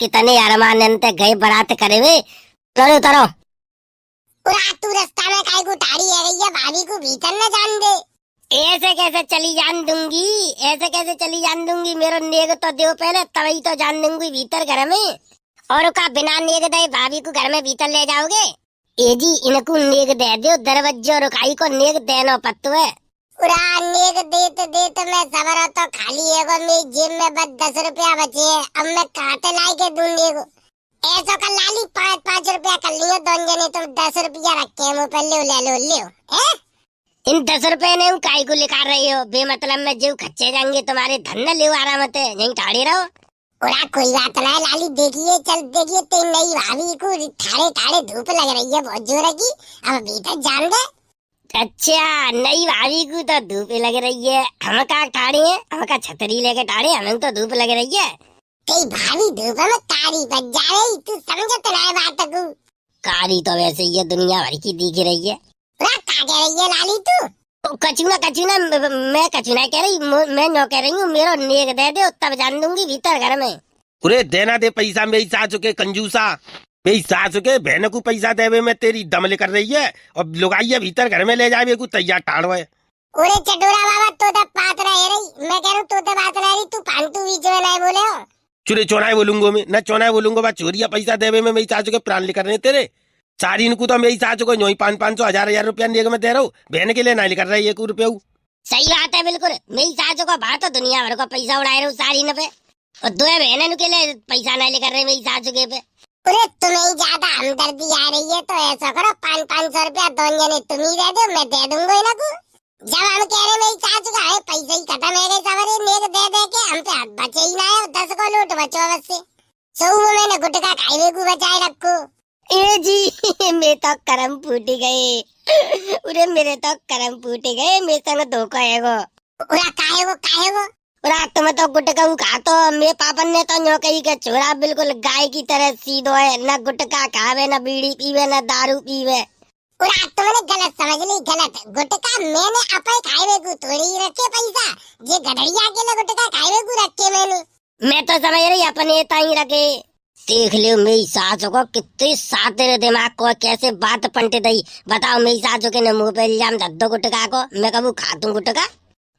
कितने अरमान गए बारात करे हुए। उतरो उतरो। तू रास्ता में काहे को उतारी है गई है, भाभी को भीतर न जान दे। ऐसे कैसे चली जान दूंगी, ऐसे कैसे चली जान दूंगी। मेरो नेग तो दो पहले, तभी तो जान दूंगी भीतर घर में। और का बिना नेग दे भाभी को घर में भीतर ले जाओगे? ए जी इनको नेग दे दो, दरवाजे रुकाई को नेग देना पत्तू है। नेग देते देते मैं सबर तो खाली है वो, मेरी जेब में बस 10 रुपया बचे है। अब मैं काटे लाई के दूं नेग? ऐसा कर लाली 5-5 रुपया कर लियो दोन जने, तुम 10 रुपया रखे हैं मुँह पर, ले लो। इन 10 रुपए ने काय को लिखा रही हो बेमतलब में, जो खच्चे जाएंगे तुम्हारे धन न ले आराम है, यहीं ठाड़े रहो। कोई बात नहीं लाली, देखिए चल देखिए तेरी नई भाभी को ठाड़े ठाड़े धूप लग रही है बहुत जोर की, अब भीतर जान दे। अच्छा नई भाभी को तो धूप लग रही है, हम का ठाड़े हैं, हम का छतरी लेके ठाड़े, हमें तो धूप लग रही है। तेरी भाभी धूप में कारी बच जा रही, तू समझत नहीं बात को? कारी तो वैसे ये दुनिया भर की दिख रही है। का कह रही है लाली तू? कचूना कचूना, मैं कचूना कह रही, मैं नो कह रही हूँ, मेरा नेक दे दे तब जान दूंगी भीतर घर में। अरे देना दे पैसा, मेरी सास के कंजूसा, मेरी सास के बहन को पैसा देवे में तेरी दम लेकर रही है, और लुगाई भीतर घर में ले जाए को तैयार ठाड़ो है। अरे चटोरा बाबा तो बात रह रही, मैं कह रहा हूँ तो बात रह रही, तू फालतू बीच में नहीं बोले हो। चुरे चौनाए बोलूंगो मैं, न चौनाए बोलूंगो बा, चोरिया पैसा देवे में मेरी सास के प्राण लेकर रहे तेरे। सारी इनको तो मेरी सास को 500-500 1000 रुपया नेग में दे रहा हूँ, बहन के लिए नहीं लेकर रही 1 रुपया। सही बात है बिल्कुल, मेरी सास को बात तो दुनिया भर को पैसा उड़ाए रहा हूँ सारी न पे, और 2 बहन के लिए पैसा नहीं लेकर रहे मेरी सास के पे। अरे तुम्हें ज्यादा हमदर्दी आ रही है तो ऐसा करो 500-500 रुपया दोनों जने तुम ही दे दो, मैं दे दूंगा इनको। जब हम कह रहे मेरी सास का है पैसे ही खत्म है गए सवरे, नेग दे दे के हम पे बचे ही ना है, 10 को लूट बचो अवश्य। सो मैंने गुटका खाए को बचाए रखो। ए जी मैं तो करम फूट गए, अरे मेरे तो करम फूट गए, मेरे संग धोखा है वो। काहे वो तुम्हें तो गुटका खा तो मेरे पापन ने तो न्यो कही के छोरा बिल्कुल गाय की तरह सीधो है, न गुटका खावे न बीड़ी पीवे न दारू पीवे। तुमने गलत समझ ली, गलत। गुटका मैंने अपने खाए को थोड़ी रखे पैसा, ये गधड़िया के लिए गुटका खाए को रखे मैंने। मैं तो समझ रही अपने ताई रखे। देख लियो मेरी सास को कितने साथ तेरे दिमाग को कैसे बात पलटे दई। बताओ मेरी सास के ने मुंह पे इल्जाम धर दो गुटका को, मैं कबू खा दूं गुटका?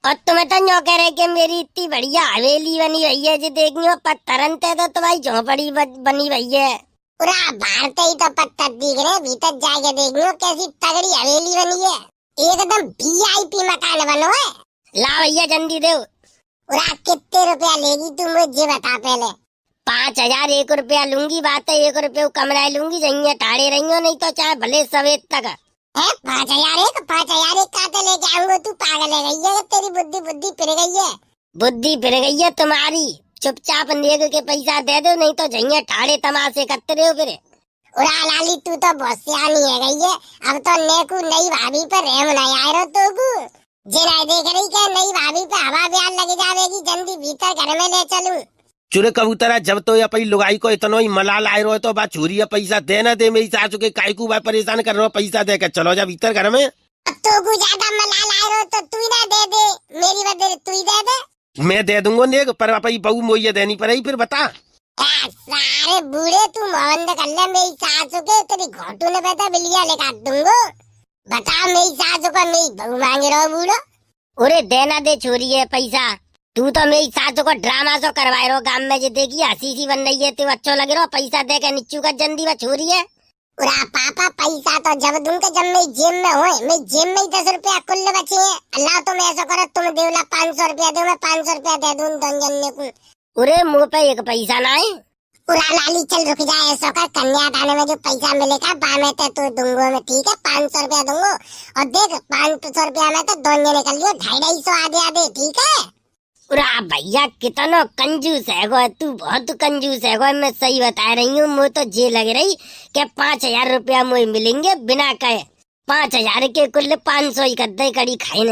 और तुम्हें तो न्यो कह रहे कि मेरी इतनी बढ़िया हवेली बनी हुई है, जी देखनी हो पत्थरन ते तो तुम्हारी झोपड़ी बनी हुई है। पूरा बाहर से ही तो पत्थर दिख रहे, भीतर जाके देखनी हो कैसी तगड़ी हवेली बनी है, एकदम VIP मकान बनो है। ला भैया जल्दी दो। पूरा कितने रुपया लेगी तू मुझे बता पहले? 5000 1 रुपया लूंगी, बात है 1 रुपये कमरा लूंगी, जइया ठाड़े रही हो, नहीं तो चाहे भले सवेद तक है। 5,000 एक काते लेके आऊंगा, तू पागल है गई है, तेरी बुद्धि फिर गई है। बुद्धि फिर गई है तुम्हारी, चुपचाप नेग के पैसा दे दो, नहीं तो जइया ठाड़े तमाशे करते रहो फिर। लाली तू तो बहुत सियानी है गई है, अब तो नेकू नई भाभी पर रहम नहीं आए रहो तो को जिना देख रही क्या नई भाभी पे हवा ब्यान लग जाएगी, जल्दी भीतर घर में ले चलूं। चुरे कबूतरा जब तो या लुगाई को इतना ही मलाल आए रहो तो बा चोरी पैसा देना दे, मेरी सास के काय को बा परेशान कर रहो, पैसा दे के चलो जा भीतर घर में। तो को ज्यादा मलाल आए रहो तो तू ही ना दे दे, मेरी बदले तू ही दे दे। मैं दे दूंगा नेग, पर अपनी बहू मोइया देनी पड़ेगी फिर बता। सारे बूढ़े तू मोहन कर ले, मेरी सास के तेरी घोटू ने पता बिलिया लेकर दूंगो। बता मेरी सास को मेरी बहू मांगे रहो बूढ़ो। अरे देना दे छोरी है पैसा, तू तो मेरी सास को ड्रामा सो करवाए रहो गाँव में, जो देखिए हंसी सी बन रही है तो अच्छो लगे रहो, पैसा दे के निच्चू का जंदी व छोरी है। पूरा पापा पैसा तो जब दूंगा जब मेरी जेब में होए, मेरी जेब में ही 10 रुपया कुल बचे हैं। अल्लाह तुम ऐसा करो, तुम देवला 500 रुपया दो, मैं 500 रुपया दे दूं दोनों को। अरे मुँह पे एक पैसा ना है। पूरा लाली चल रुक जाए, ऐसा कर कन्यादान में जो पैसा मिलेगा बामे ते तो दूंगो मैं, ठीक है 500 रुपया दूंगो, और देख 500 रुपया में तो दोनों निकल लियो, 250 आधे, ठीक है? पूरा भैया कितना कंजूस है गो, तू बहुत कंजूस है गो, मैं सही बता रही हूँ। मुझे तो जे लग रही कि 5000 रुपया मुझे मिलेंगे बिना कहे, 5000 के कुल 500 ही गद्दे कड़ी खाई।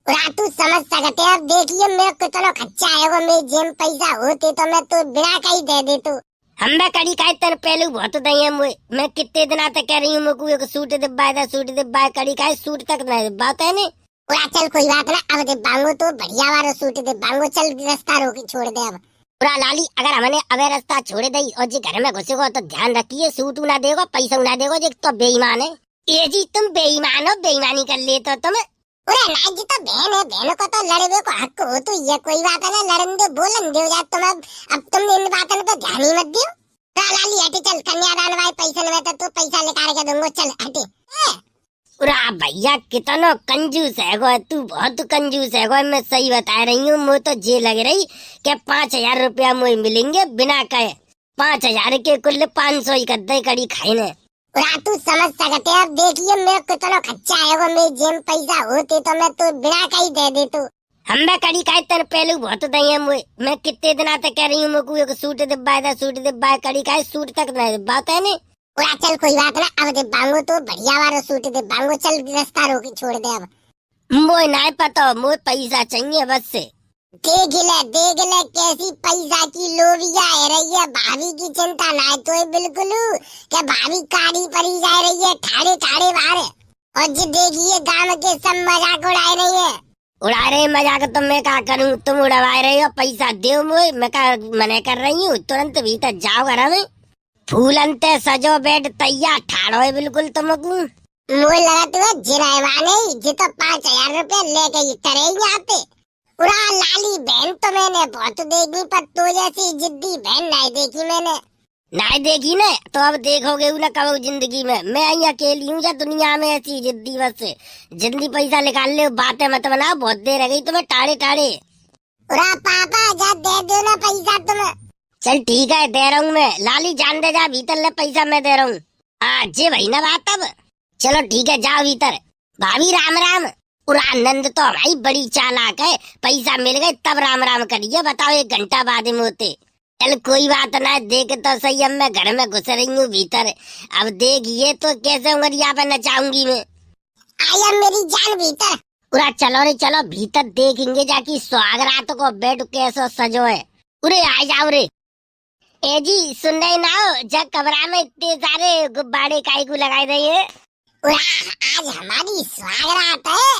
तू समझ सकते हैं, अब देखिए मैं कितना खच्चा है वो, मेरी जेब पैसा होते तो मैं तो बिना कहीं दे दे तू। हम कड़ी खाए तेरे पहलू बहुत दही है मुझे, मैं कितने दिन तक कह रही हूँ मुझे एक सूट दिब्बा था, सूट दिब्बा कड़ी खाए, सूट तक नहीं बात है नहीं। चल कोई बात ना, अब दिब्बांगो तो बढ़िया वाला सूट दिब्बांगो, चल रास्ता रोक छोड़ दे अब। पूरा लाली अगर हमने अबे रास्ता छोड़े दई और जी घर में घुसेगो तो ध्यान रखिए सूट ना देगो पैसा ना देगो जी तो बेईमान है। ये जी तुम बेईमान हो, बेईमानी कर ले तो तुम। अरे ना जी तो बहन है, बहनों को तो लड़ने को हक हो, तो ये कोई बात है ना, लड़न दो बोलन दो जा तुम। अब तुम इन बातों पे ध्यान ही मत दियो। लाली हटे चल, कन्यादान भाई पैसा में तो पैसा लेकर के दूंगा, चल हटे। पूरा भैया कितना कंजूस है गो तू, बहुत कंजूस है गो। मैं सही बता रही हूँ, मुझे तो ये लग रही कि 5,000 रुपया मुझे मिलेंगे बिना कहे। 5,000 के कुल 500 ही कद्दे कड़ी खाई। तू समझ सकते अब देखिए मैं कितना खर्चा आएगा, मैं जेम पैसा होते तो मैं तो बिना कहीं दे दे तू। हम कड़ी खाए तेरे पहलू बहुत दही है मुझे। मैं कितने दिन आते कह रही हूँ मुझको एक सूट दिब्बा था, सूट दिब्बा कड़ी खाए सूट तक नहीं बात है नहीं। चल कोई बात ना, अब दिब्बांगो तो बढ़िया वाला सूट दिब्बांगो, चल रास्ता रोक छोड़ दे अब। मुझे नहीं पता, मुझे पैसा चाहिए बस से। देख ले कैसी पैसा की लोबिया है रही है। भाभी की चिंता ना तो बिल्कुल क्या भाभी काड़ी पड़ी जा रही है ठाड़े ठाड़े बाहर। और जी देखिए गांव के सब मजाक उड़ा रही है। उड़ा रहे मजाक तो मैं क्या करूँ, तुम उड़वा रहे हो। पैसा दो मुझे, मैं क्या मना कर रही हूँ। तुरंत भीतर जाओ घर में, फूलनते सजो बेड तैयार ठाड़ो है बिल्कुल तुमको। मुझे लगा तू जिरायवाने जी तो 5,000 रुपया लेके तरह यहाँ पे। पूरा लाली बहन तो मैंने बहुत देखी, पर तो जैसी जिद्दी बहन नहीं देखी मैंने। नहीं देखी ने तो अब देखोगे ना कब जिंदगी में। मैं आई अकेली हूँ या दुनिया में ऐसी जिद्दी, बस जल्दी पैसा निकाल ले, बातें मत बनाओ, बहुत देर रह गई तुम्हें टाड़े टाड़े। पूरा पापा जा दे दो ना पैसा तुम्हें। चल ठीक है दे रहा हूँ मैं। लाली जान दे जा भीतर ले, पैसा मैं दे रहा हूँ। हाँ जी भाई ना बात अब। चलो ठीक है जाओ भीतर। भाभी राम राम। पूरा आनंद तो हमारी बड़ी चालाक है, पैसा मिल गए तब राम राम करिए। बताओ 1 घंटा बाद में होते। चल कोई बात ना, देख तो सही अब मैं घर में घुस रही हूँ भीतर। अब देखिए तो कैसे उंगलिया पे नचाऊंगी मैं। आया मेरी जान भीतर। पूरा चलो रे चलो भीतर देखेंगे जाके सुहागरात को बेड कैसा सजो है। उरे आ जाओ रे। ए जी सुन रहे ना हो, जब कमरा में इतने सारे गुब्बारे काहे को लगाए रही है। आज हमारी सुहागरात है,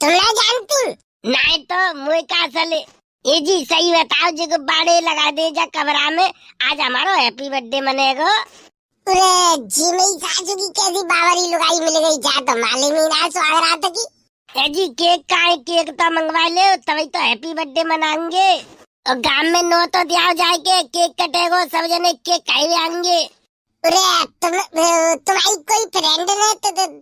तुम नहीं जानती? नहीं तो मुझे का चले। ए जी सही बताओ, जो गुब्बारे लगा दे जा कमरा में, आज हमारा हैप्पी बर्थडे मनेगा। अरे जी मेरी सासू की कैसी बावरी लुगाई मिल गई, जा तो मालूम ही ना सुहागरात की। ए जी केक का है, केक तो मंगवा ले तभी तो हैप्पी बर्थडे मनाएंगे। और गांव में नो तो दिया जाए के केक कटेगो, सब जने केक खाए आएंगे। अरे तुम्हारी कोई फ्रेंड ने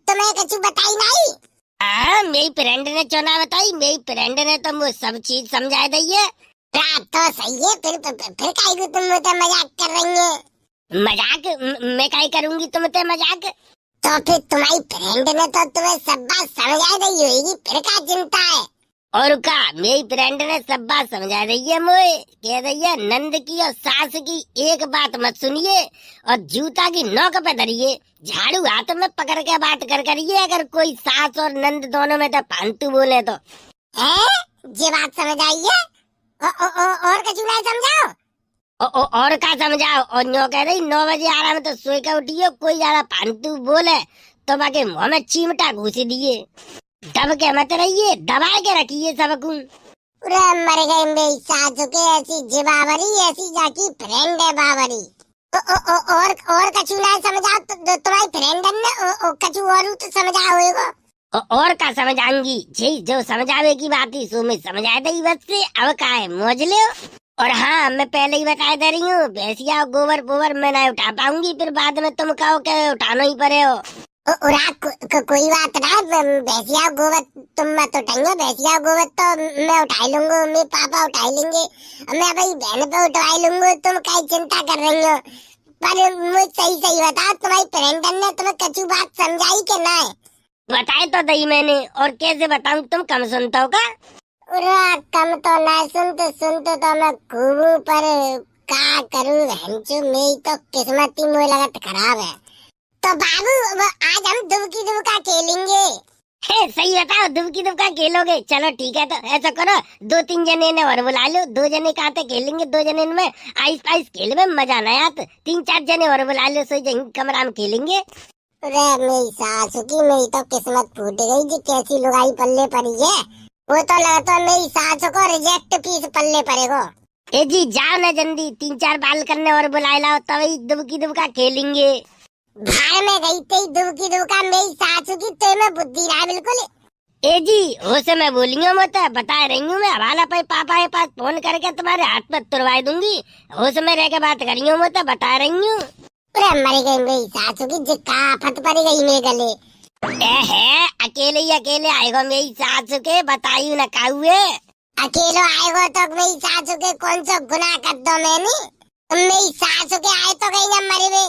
तुम्हें कुछ बताई नहीं? हाँ मेरी फ्रेंड ने क्यों ना बताई, मेरी फ्रेंड ने तो मुझे सब चीज समझा दी है। तो सही है, फिर काहे को तुम मुझसे मजाक कर रही है? मजाक मैं काहे करूंगी तुमसे मजाक। तो फिर तुम्हारी फ्रेंड ने तो तुम्हें सब बात समझा दी होगी, फिर क्या चिंता है? और का मेरी फ्रेंड ने सब बात समझा रही है मुझे। कह रही है नंद की और सास की एक बात मत सुनिए और जूता की नोक पे धरिए, झाड़ू हाथ में पकड़ के बात कर करिए। अगर कोई सास और नंद दोनों में तो फालतू बोले तो। ये बात समझ आई है? और कुछ नहीं समझाओ। और का समझाओ। और नो कह रही 9 बजे आराम तो सोए के उठिए, कोई ज्यादा फालतू बोले तो बाकी मुँह में चिमटा घुस दिए। दब के मत रहिए, दबा के रखिए सबको। मर गए मेरी सासू के ऐसी जिबावरी, ऐसी जाकी फ्रेंड है बावरी। और कछु ना समझा तुम्हारी फ्रेंड ने कछु और तो समझा होएगा। और का समझाऊंगी जी, जो समझावे की बात ही सो में समझा दे बस से। अब का है मौज ले। और हाँ मैं पहले ही बता दे रही हूँ, भैंसिया गोबर पोबर मैं नहीं उठा पाऊंगी, फिर बाद में तुम कहो के उठाना ही पड़े हो। कोई बात ना, भैंसिया गोबर तुम मत उठाएंगे, भैंसिया गोबर तो मैं उठा लूंगा, मेरे पापा उठा लेंगे, मैं भाई बहन पे उठवा लूंगा, तुम क्या चिंता कर रही हो। पर मुझे सही बता, तुम्हारी फ्रेंड ने तुम्हें कछु बात समझाई के ना? बताए तो दही मैंने, और कैसे बताऊं, तुम कम सुनता हो का? कम तो ना सुनते तो मैं खूब, पर क्या करूँ भैंचो, मेरी तो किस्मत ही मुझे लगत खराब है। तो बाबू आज हम दुबकी दुबका खेलेंगे। सही बताओ, दुबकी दुबका खेलोगे? चलो ठीक है, तो ऐसा करो 2-3 जने ने और बुला लो। 2 जने कहते खेलेंगे, 2 जने में आइस पाइस खेल में मजा ना आता। 3-4 जने और बुला लो, सो कमरा में खेलेंगे। अरे मेरी सासू की मेरी तो किस्मत फूट गई जी, कैसी लुगाई पल्ले पड़ी है। वो तो लगता है मेरी सासू को रिजेक्ट पीस पल्ले पड़ेगा। ए जी जाओ ना जल्दी, 3-4 बाल करने और बुला लाओ, तभी दुबकी दुबका खेलेंगे। भाड़ में गई थी दुबकी दुबका मेरी सासू की, तो मैं बुद्धि रहा बिल्कुल। ए जी हो से मैं बोलियो मत, बता रही हूँ मैं, हवाला पे पापा के पास फोन करके तुम्हारे हाथ पर तुड़वा दूंगी। हो से मैं रह के बात करियो मत, बता रही हूँ। अरे मर गई मेरी सासू की, जिक्का आफत पड़ गई मेरे गले। है अकेले ही अकेले आएगा मेरी सासू के, बताइयो न का हुए। अकेलो आएगो तो मेरी सासू के कौन सा गुनाह कर दो मैंने? तुम मेरी सासू के आए तो कहीं न मरे वे।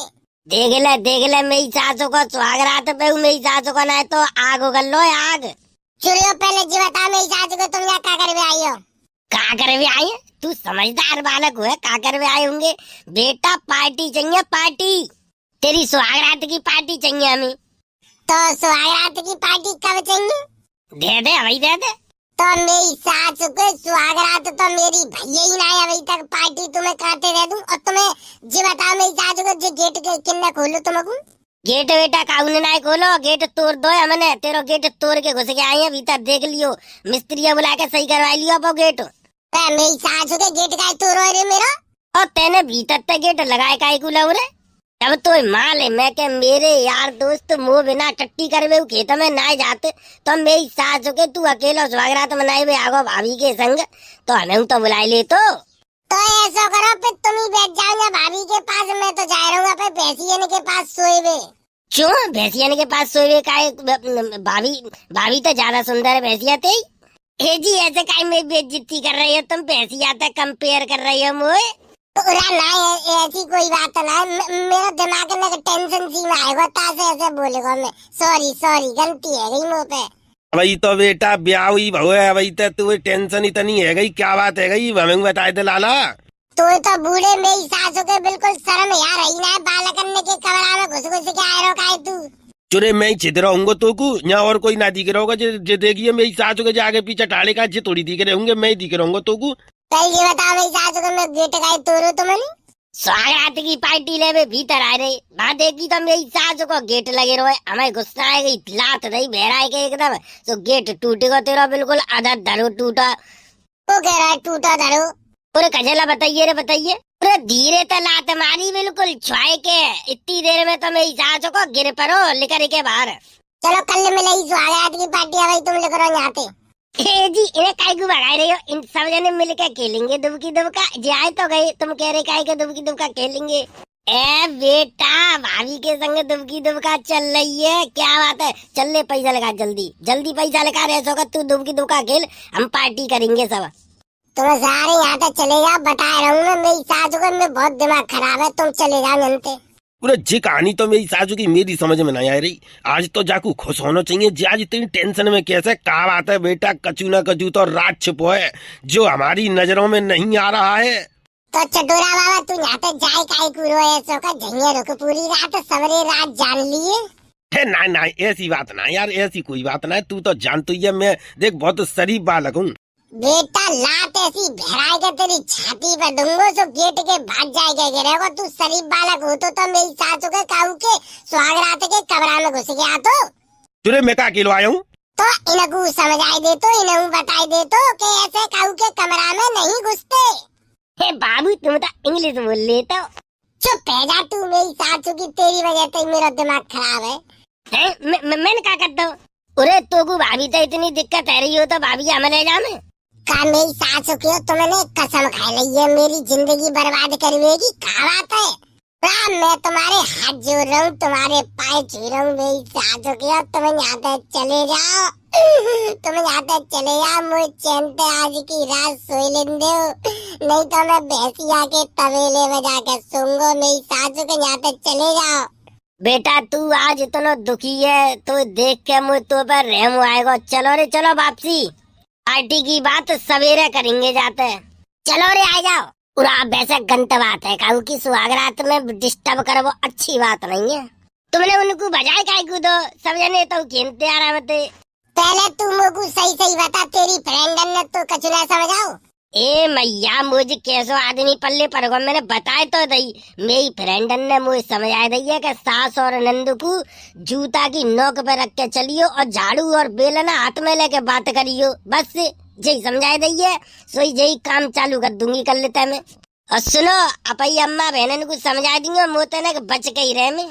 देख ले मेरी सासू को सुहागरात पे, मेरी सासू को ना तो आग उगल लो आग। चुड़ियो पहले जी बता मेरी सासू को, तुम यहाँ क्या करवे आई हो? का करवे आए? तू समझदार बालक है, का करवे आए होंगे? बेटा पार्टी चाहिए, पार्टी तेरी सुहागरात की पार्टी चाहिए हमें। तो सुहागरात की पार्टी कब चाहिए? दे दे भाई दे दे। तो मेरी सासू के सुहागरात तो मेरी भैया ही ना है, अभी तक पार्टी तुम्हें काटे दे दूं। और तुम्हें जी बताओ मेरी सासू को, जो गेट के किन्ने खोलो तुमको? गेट बेटा काउने ना खोलो, गेट तोड़ दो हमने, तेरो गेट तोड़ के घुस के आए हैं भीतर, देख लियो मिस्त्री बुला के सही करवा लियो अब गेट। मेरी सासू के गेट का तोड़ो रे मेरा। और तेने भीतर तक गेट लगाए काहे को लव रे? अब तो माल है मैं के मेरे यार दोस्त मुँह बिना टट्टी करवे खेत में ना जाते, तो मेरी सासू के तू अकेला सुहागरात मनाए हुए आगो भाभी के संग, तो हमें तो बुलाए ले। तो ऐसा करो फिर तुम ही बैठ जाओ भाभी के पास, मैं तो जा रहा हूँ भैंसियन के पास सोए हुए। क्यों भैंसियन के पास सोए काहे? भाभी तो ज्यादा सुंदर है भैंसिया थे। हे जी ऐसे काहे में बेइज्जती कर रही हो तुम? भैंसिया तक कंपेयर कर रही हो मुझे? ना ऐसी कोई बात ना है, मेरा दिमाग में टेंशन सी में आएगा, तासे ऐसे बोलेगा मैं। सॉरी गलती है गई मुँह पे। वही तो बेटा ब्याह हुई बहु है, वही तो तू टेंशन इतनी है गई, क्या बात है गई हमें बताए दे लाला। तो बूढ़े मेरी सासू के बिल्कुल शर्म यार रही ना, बाल करने के कमरा में घुस घुस के आए रहो तू। चुरे मैं ही छिद रहूंगा तो को यहाँ और कोई ना दिख रहा होगा, जो देखिए मेरी सासू के आगे पीछे टाले का जे थोड़ी दिख रहे होंगे, मैं ही दिख रहूंगा तो को। ये बताओ मेरी सासू को मैं गेट का तोड़ू तुमने? स्वागत की पार्टी ले भीतर आ रही, वहाँ देखी तो मेरी सासू को गेट लगे रहे, हमें गुस्सा आ गई, लात नहीं बहरा के एकदम, तो गेट टूटेगा तेरा बिल्कुल, आधा धरो टूटा। वो कह रहा है टूटा धरो? पूरे कजला बताइए रे बताइए। पूरे धीरे तो लात मारी बिल्कुल छुआए के, इतनी देर में तो मेरी सासू को गिर पड़ो लिकर के बाहर। चलो कल मिले स्वागत की पार्टी है भाई, तुम लेकर आओ यहाँ पे। जी इन्हें काय को भगा रहे हो? इन सब जने मिल के खेलेंगे दुबकी दुबका, जाए तो गए, तुम कह रहे काय के दुबकी दुबका खेलेंगे? ए बेटा भाभी के संग दुबकी दुबका चल रही है, क्या बात है? चल ले पैसा लगा, जल्दी पैसा लगा रहे सो, तू दुबकी दुबका खेल, हम पार्टी करेंगे सब। तुम सारे यहाँ तक चले जाओ, बता रहा हूँ मैं मेरी सासू को, मैं बहुत दिमाग खराब है, तुम चले जाओ जनते। पूरे जी कहानी तो मेरी सासू की मेरी समझ में नहीं आ रही। आज तो जाकू खुश होना चाहिए, जी आज इतनी टेंशन में कैसे? क्या बात है बेटा, कचू ना कचू तो रात छुपो है जो हमारी नजरों में नहीं आ रहा है। तो चटोरा बाबा तू यहाँ पे जाए काय कुरो ऐसो का झंगे रुक पूरी रात सवरे रात जान लिए? ना ऐसी बात ना यार, ऐसी कोई बात ना, तू तो जानती है मैं देख बहुत शरीफ बालक हूँ। बेटा लात ऐसी भराए के तेरी छाती पे दूंगो, सो गेट के भाग जाएगा गिरेगा। तू शरीफ बालक हो तो मेरी सासू के काऊ के सुहागरात के कमरा में घुस गया तो तुरे मैं का अकेलो आया हूँ? तो इनको समझाई दे, तो इन्हें बताई दे तो कि ऐसे काऊ के कमरा में नहीं घुसते। हे बाबू तुम तो इंग्लिश बोल लेते हो। चुप है जा तू, मेरी सासू की तेरी वजह से मेरा दिमाग खराब है। मैंने क्या करता हूँ? अरे तो को भाभी तो इतनी दिक्कत है रही हो तो भाभी हमें ले जाओ में का मेरी सासू की तुमने कसम खा ली है मेरी जिंदगी बर्बाद करवेगी, क्या बात है? मैं तुम्हारे हाथ जोड़ रहा हूँ, तुम्हारे पाए छू रहा हूँ मेरी सासू की, तुम यहाँ तक चले जाओ, तुम यहाँ तक चले जाओ, मुझे चैन पे आज की रात सोई लेने दो, नहीं तो मैं भैंसिया के तवेले बजा के सूंगो। मेरी सासू के यहाँ तक चले जाओ। बेटा तू आज इतना दुखी है तो देख के मुझे तो पर रहम आएगा। चलो रे चलो वापसी, पार्टी की बात सवेरे करेंगे जाते। चलो रे आ जाओ। पूरा वैसे गंत बात है काऊ की सुहागरात में डिस्टर्ब कर, वो अच्छी बात नहीं है। तुमने उनको बजाय काय को दो, सब जने तो खेलते आ रहे थे। पहले तुम मुझको सही बता, तेरी फ्रेंड ने तो कचुना समझाओ। ए मैया मुझे कैसो आदमी पल्ले पर गो, मैंने बताए तो दई, मेरी फ्रेंड ने मुझे समझाया दी है कि सास और नंद को जूता की नोक पे रख के चलियो और झाड़ू और बेलना हाथ में लेके बात करियो, बस जही समझाए दइए सोई जही काम चालू कर दूंगी कर लेता मैं। और सुनो अपई अम्मा बहनन को समझा दियो मोते ने बच के ही रहे में।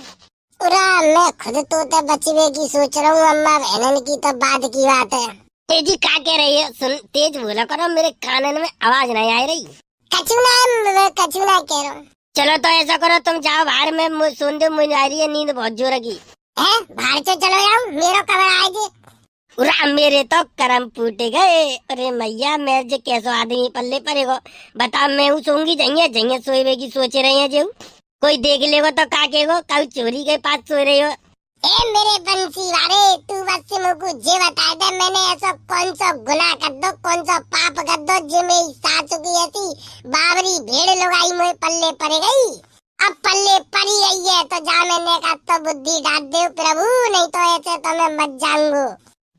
पूरा मैं खुद तोते बचवे की सोच रहा हूँ, अम्मा बहनन की तो बाद की बात है। तेजी क्या कह रही है? सुन तेज बोला करो, मेरे कानन में आवाज नहीं आ रही। कचूना मैं कचूना कह रहा हूँ। चलो तो ऐसा करो तुम जाओ बाहर में सुन दो, मुझे आ रही है नींद बहुत जोर की है। बाहर तो चलो जाऊँ, मेरा कमरा आए थे। उरा मेरे तो करम फूटे गए। अरे मैया मैं जो कैसो आदमी पल्ले पड़ेगो बता। मैं सोऊंगी जइए जइए सोए की सोच रही है जो कोई देख लेगो तो काकेगो कल चोरी के पास सो रही हो। ए मेरे बंसी वाले तू बस मुझको जे बता दे मैंने ऐसा कौन सा गुनाह कर दो, कौन सा पाप कर दो जो मेरी सासू की ऐसी बाबरी भेड़ लगाई मुझे पल्ले पड़ गई। अब पल्ले पड़ी गई है तो जा मैंने कहा तो बुद्धि डाल दे प्रभु, नहीं तो ऐसे तो मैं मत जाऊंगा।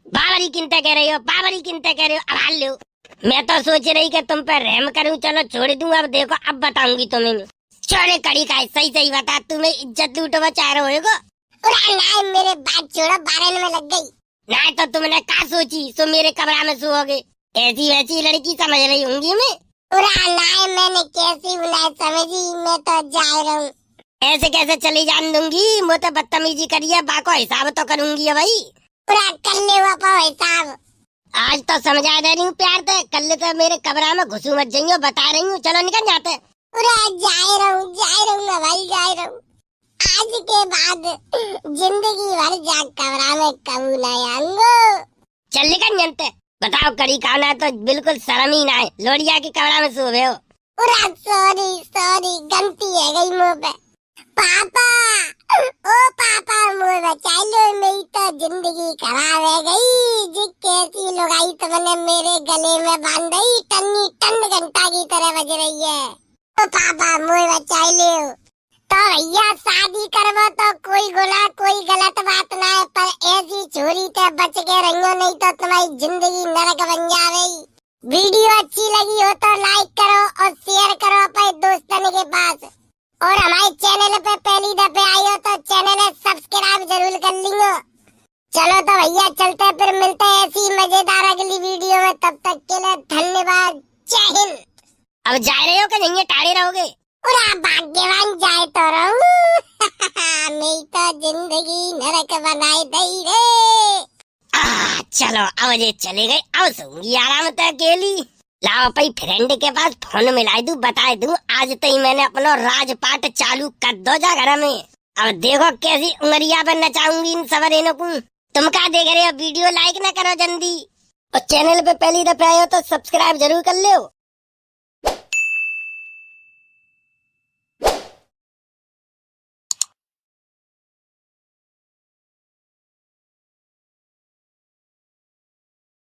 बाबरी किनते कह रही हो? बाबरी किनते कह रही हो? अब हाल लो। मैं तो सोच रही कि तुम पर रहम करूं, चलो छोड़ दूं। अब देखो अब बताऊंगी तुम्हें। छोड़े कड़ी का सही सही बता, तुम्हें इज्जत लूटवा चाह रहे हो? ना मेरे बात छोड़ो, बारह में लग गई। नहीं तो तुमने क्या सोची सो मेरे कमरा में सोओगे? ऐसी वैसी लड़की समझ रही होंगी मैं। ना मैंने कैसी बुलाई समझी, मैं तो जा रहा हूँ। ऐसे कैसे चली जान दूंगी? मैं तो बदतमीजी करिए बाको हिसाब तो करूंगी भाई। पूरा कर ले पाओ हिसाब। आज तो समझा दे रही हूँ प्यार से, कल तो मेरे कमरा में घुसू मत जाइयो बता रही हूँ। चलो निकल जाते। पूरा जा रहा हूँ भाई, जा रहा हूँ। आज के बाद जिंदगी भर जा कमरा में कबू नहीं आऊंगा। चल निकल जानते। बताओ कड़ी खाना तो बिल्कुल शर्म ही ना है, लोड़िया के कमरा में सो हो। पूरा सॉरी गलती है गई मुँह पे। पापा ओ पापा मुझे बचा लो, मेरी तो जिंदगी खराब है गई। जी कैसी लुगाई तुमने मेरे गले में बांधी, टन्नी टन घंटा की तरह बज रही है। ओ पापा मुझे बचा लो। तो भैया शादी करवा तो कोई गुनाह कोई गलत बात ना है, पर ऐसी छोरी ते बच के रहियो, नहीं तो तुम्हारी जिंदगी नरक बन जाएगी। वीडियो अच्छी लगी हो तो लाइक करो और शेयर करो अपने दोस्तों के पास, और हमारे चैनल पे पहली दफे आई हो तो चैनल सब्सक्राइब जरूर कर लियो। चलो तो भैया चलते, फिर मिलते हैं ऐसी मजेदार अगली वीडियो में। तब तक के लिए धन्यवाद, जय हिंद। अब जा रहे हो कि नहीं टाड़े रहोगे? पूरा भाग्यवान जाए तो रहूं। मेरी तो जिंदगी नरक बनाए दई रे। चलो अब ये चले गए, अब सोऊंगी आराम से अकेली। लाओ भाई फ्रेंड के पास फोन मिला दूं, बता दूं आज तक मैंने अपना राजपाट चालू कर दो जा घर में। अब देखो कैसी उंगलिया पर नचाऊंगी इन सवरेनों को। तुम क्या देख रहे हो? वीडियो लाइक ना करो जल्दी, और चैनल पे पहली दफा आए हो तो सब्सक्राइब जरूर कर लो।